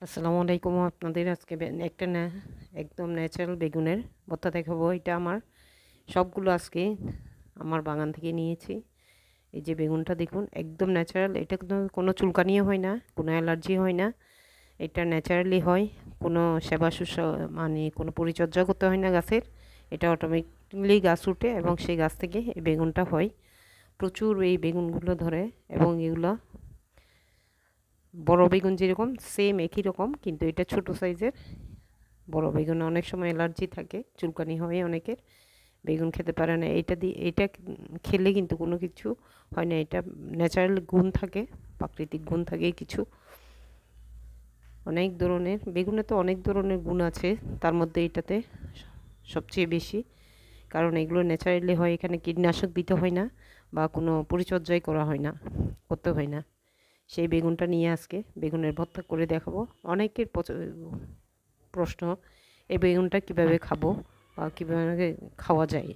আসসালামু আলাইকুম। আপনাদের আজকে একটা না একদম ন্যাচারাল বেগুনের ভর্তা দেখাবো। এটা আমার সবগুলো আজকে আমার বাগান থেকে নিয়েছি। এই যে বেগুনটা দেখুন, একদম ন্যাচারাল। এটা কিন্তু কোনো চুলকানিও হয় না, কোনো অ্যালার্জি হয় না। এটা ন্যাচারালি হয়, কোনো সেবা শুশ্রূষা মানে কোনো পরিচর্যা করতে হয় না গাছের। এটা অটোমেটিকলি গাছ উঠে এবং সেই গাছ থেকে এই বেগুনটা হয়। প্রচুর এই বেগুনগুলো ধরে এবং এগুলো বড় বেগুন যেরকম সেম একই রকম, কিন্তু এটা ছোট সাইজের। বড় বেগুনে অনেক সময় অ্যালার্জি থাকে, চুলকানি হয় অনেকের, বেগুন খেতে পারে না। এটা খেলে কিন্তু কোনো কিছু হয় না। এটা ন্যাচারাল গুণ থাকে, প্রাকৃতিক গুণ থাকে কিছু। অনেক ধরনের বেগুনে তো অনেক ধরনের গুণ আছে, তার মধ্যে এটাতে সবচেয়ে বেশি, কারণ এগুলো ন্যাচারালি হয়। এখানে কীটনাশক দিতে হয় না বা কোনো পরিচর্যাই করা হয় না, করতে হয় না। সেই বেগুনটা নিয়ে আজকে বেগুনের ভর্তা করে দেখাবো। অনেকের প্রশ্ন, এই বেগুনটা কিভাবে খাবো বা কীভাবে খাওয়া যায়,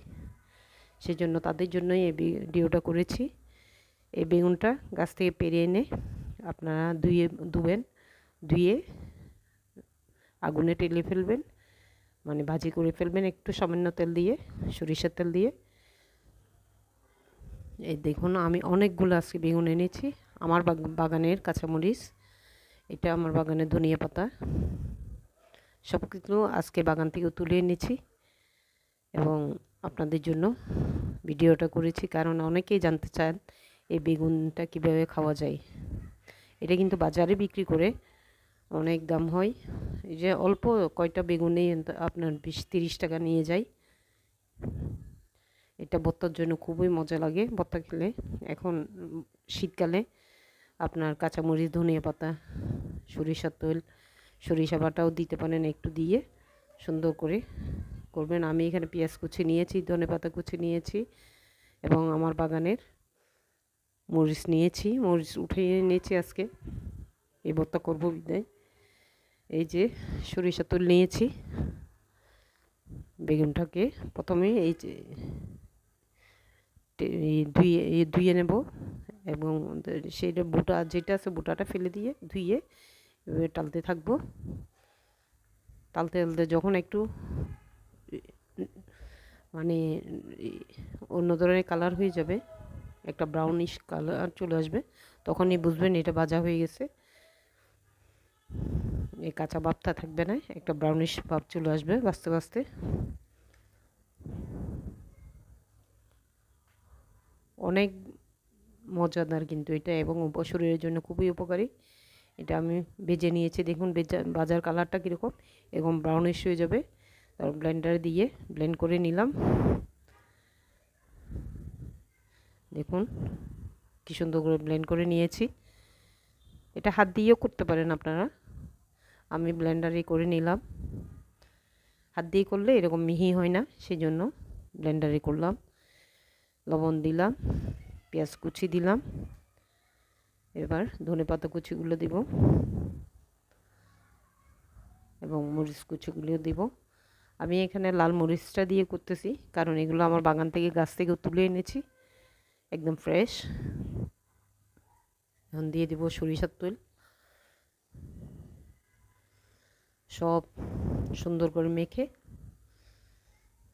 সেজন্য তাদের জন্যই এই ভিডিওটা করেছি। এই বেগুনটা গাছ থেকে পেড়ে এনে আপনারা ধুয়ে আগুনে টেলে ফেলবেন, মানে ভাজি করে ফেলবেন একটু সামান্য তেল দিয়ে, সরিষার তেল দিয়ে। এই দেখুন, আমি অনেকগুলো আজকে বেগুন এনেছি। আমার বাগানের কাঁচামরিচ, এটা আমার বাগানের ধনিয়া পাতা, সব কিছু আজকে বাগান থেকে তুলে এনেছি এবং আপনাদের জন্য ভিডিওটা করেছি, কারণ অনেকেই জানতে চান এই বেগুনটা কীভাবে খাওয়া যায়। এটা কিন্তু বাজারে বিক্রি করে অনেক দাম হয়। এই যে অল্প কয়টা বেগুনেই আপনার 20-30 টাকা নিয়ে যায়। এটা ভর্তার জন্য খুবই মজা লাগে ভর্তা খেলে। এখন শীতকালে আপনার কাঁচামরিচ, ধনিয়া পাতা, সরিষার তেল, সরিষা বাটাও দিতে পারেন, একটু দিয়ে সুন্দর করে করবেন। আমি এখানে পেঁয়াজ কুচি নিয়েছি, ধনেপাতা কুচি নিয়েছি এবং আমার বাগানের মরিচ নিয়েছি, মরিচ উঠিয়ে নিয়েছি আজকে এই ভর্তা করবো বিদায়। এই যে সরিষা তেল নিয়েছি। বেগুনটাকে প্রথমে এই যে ধুয়ে নেব এবং সেইটা বুটা যেটা আছে বুটাটা ফেলে দিয়ে ধুয়ে টালতে থাকবো। টালতে টালতে যখন একটু মানে অন্য ধরনের কালার হয়ে যাবে, একটা ব্রাউনিশ কালার চলে আসবে, তখনই বুঝবেন এটা ভাজা হয়ে গেছে। এই কাঁচা ভাবটা থাকবে না, একটা ব্রাউনিশ ভাব চলে আসবে ভাজতে ভাজতে। অনেক মজাদার কিন্তু এটা, এবং শরীরের জন্য খুবই উপকারী। এটা আমি ভেজে নিয়েছি, দেখুন ভাজার কালারটা কীরকম, এরকম ব্রাউনিশ হয়ে যাবে। তারপর ব্লেন্ডারে দিয়ে ব্লেন্ড করে নিলাম। দেখুন কি সুন্দর করে ব্লেন্ড করে নিয়েছি। এটা হাত দিয়েও করতে পারেন আপনারা, আমি ব্লেন্ডারে করে নিলাম। হাত দিয়ে করলে এরকম মিহি হয় না, সেই জন্য ব্লেন্ডারে করলাম। লবণ দিলাম, পেঁয়াজ কুচি দিলাম, এবার ধনেপাতা কুচিগুলো দিব এবং মরিচ কুচিগুলো দিব। আমি এখানে লাল মরিচটা দিয়ে করতেছি, কারণ এগুলো আমার বাগান থেকে গাছ থেকে তুলে এনেছি, একদম ফ্রেশ। এখন দিয়ে দিব সরিষার তেল, সব সুন্দর করে মেখে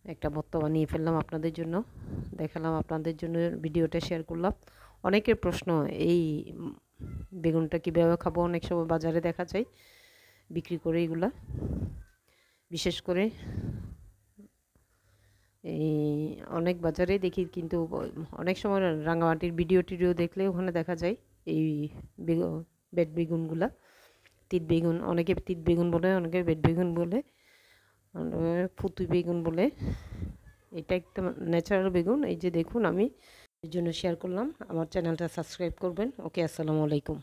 একটা ভর্তা বানিয়ে ফেললাম। আপনাদের জন্য দেখালাম, আপনাদের জন্য ভিডিওটা শেয়ার করলাম। অনেকের প্রশ্ন, এই বেগুনটা কীভাবে খাবো, অনেক সময় বাজারে দেখা যায় বিক্রি করে এগুলা, বিশেষ করে এই অনেক বাজারে দেখি, কিন্তু অনেক সময় রাঙামাটির ভিডিও টিডিও দেখলে ওখানে দেখা যায় এই বেড বেগুনগুলা, তিত বেগুন, অনেকে তিত বেগুন বলে, অনেকে বেড বেগুন বলে, ফুতুই বেগুন বলে। এটা একটা ন্যাচারাল বেগুন। এই যে দেখুন, আমি এর জন্য শেয়ার করলাম। আমার চ্যানেলটা সাবস্ক্রাইব করবেন। ওকে, আসসালামু আলাইকুম।